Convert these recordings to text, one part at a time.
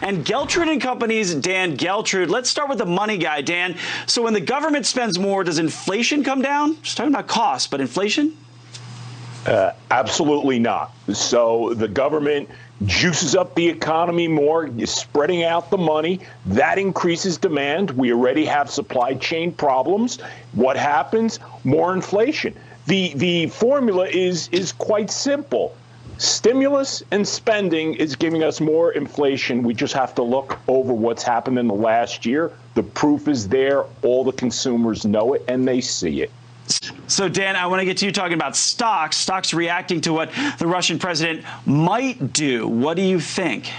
And Geltrude and Company's Dan Geltrude. Let's start with the money guy, Dan. So when the government spends more, does inflation come down? Just talking about costs, but inflation? Absolutely not. So the government juices up the economy more, spreading out the money. That increases demand. We already have supply chain problems. What happens? More inflation. The formula is quite simple. Stimulus and spending is giving us more inflation. We just have to look over what's happened in the last year. The proof is there. All the consumers know it, and they see it. So, Dan, I want to get to you talking about stocks. Stocks reacting to what the Russian president might do. What do you think?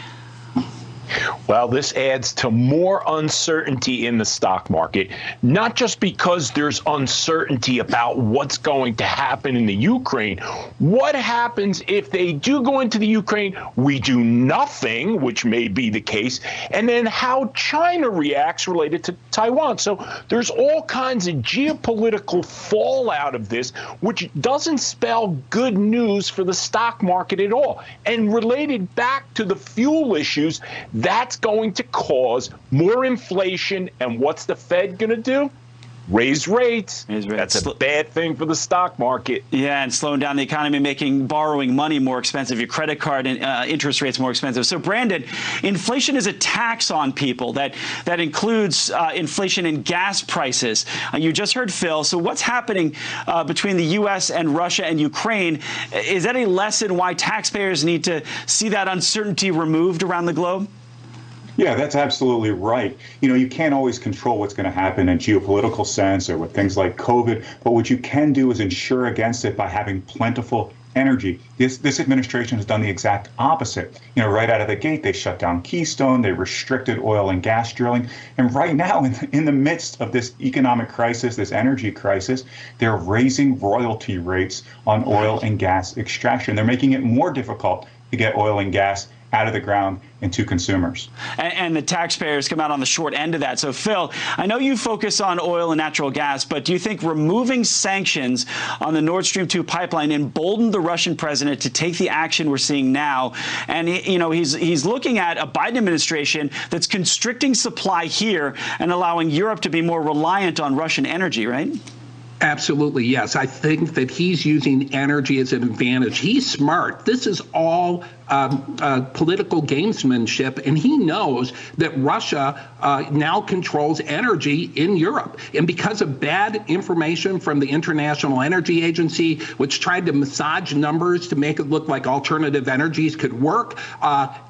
Well, this adds to more uncertainty in the stock market, not just because there's uncertainty about what's going to happen in the Ukraine. What happens if they do go into the Ukraine, we do nothing, which may be the case, and then how China reacts related to Taiwan. So there's all kinds of geopolitical fallout of this, which doesn't spell good news for the stock market at all. And related back to the fuel issues, that's going to cause more inflation. And what's the Fed going to do? Raise rates. That's a bad thing for the stock market. Yeah, and slowing down the economy, making borrowing money more expensive, your credit card and interest rates more expensive. So, Brandon, inflation is a tax on people that includes inflation in gas prices. You just heard Phil. So what's happening between the U.S. and Russia and Ukraine? Is that a lesson why taxpayers need to see that uncertainty removed around the globe? Yeah, that's absolutely right. You know, you can't always control what's going to happen in geopolitical sense or with things like COVID, but what you can do is ensure against it by having plentiful energy. This administration has done the exact opposite. You know, right out of the gate, they shut down Keystone, they restricted oil and gas drilling, and right now, in the midst of this economic crisis, this energy crisis, they're raising royalty rates on oil and gas extraction. They're making it more difficult to get oil and gas out of the ground and to consumers. And the taxpayers come out on the short end of that. So, Phil, I know you focus on oil and natural gas, but do you think removing sanctions on the Nord Stream 2 pipeline emboldened the Russian president to take the action we're seeing now? And, you know, he's looking at a Biden administration that's constricting supply here and allowing Europe to be more reliant on Russian energy, right? Absolutely, yes. I think that he's using energy as an advantage. He's smart. This is all political gamesmanship, and he knows that Russia now controls energy in Europe. And because of bad information from the International Energy Agency, which tried to massage numbers to make it look like alternative energies could work,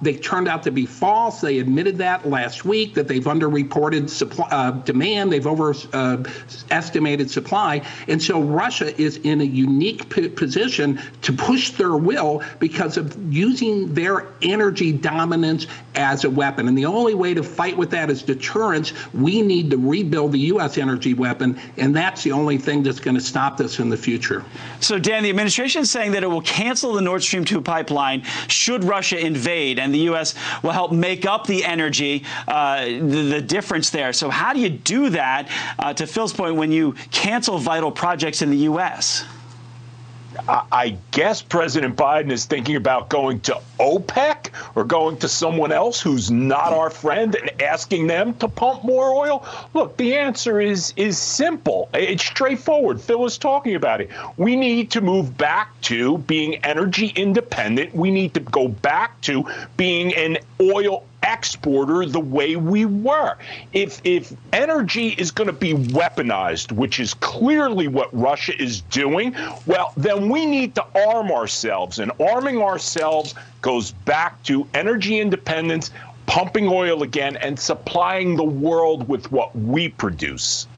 they turned out to be false. They admitted that last week, that they've underreported demand, they've overestimated supply. And so Russia is in a unique position to push their will because of using their energy dominance as a weapon. And the only way to fight with that is deterrence. We need to rebuild the U.S. energy weapon, and that's the only thing that's going to stop this in the future. So, Dan, the administration is saying that it will cancel the Nord Stream 2 pipeline should Russia invade, and the U.S. will help make up the energy, the difference there. So how do you do that, to Phil's point, when you cancel vital projects in the U.S.? I guess President Biden is thinking about going to OPEC or going to someone else who's not our friend and asking them to pump more oil. Look, the answer is simple. It's straightforward. Phil was talking about it. We need to move back to being energy independent. We need to go back to being an oil exporter the way we were. If energy is going to be weaponized, which is clearly what Russia is doing, well, then we need to arm ourselves. And arming ourselves goes back to energy independence, pumping oil again, and supplying the world with what we produce.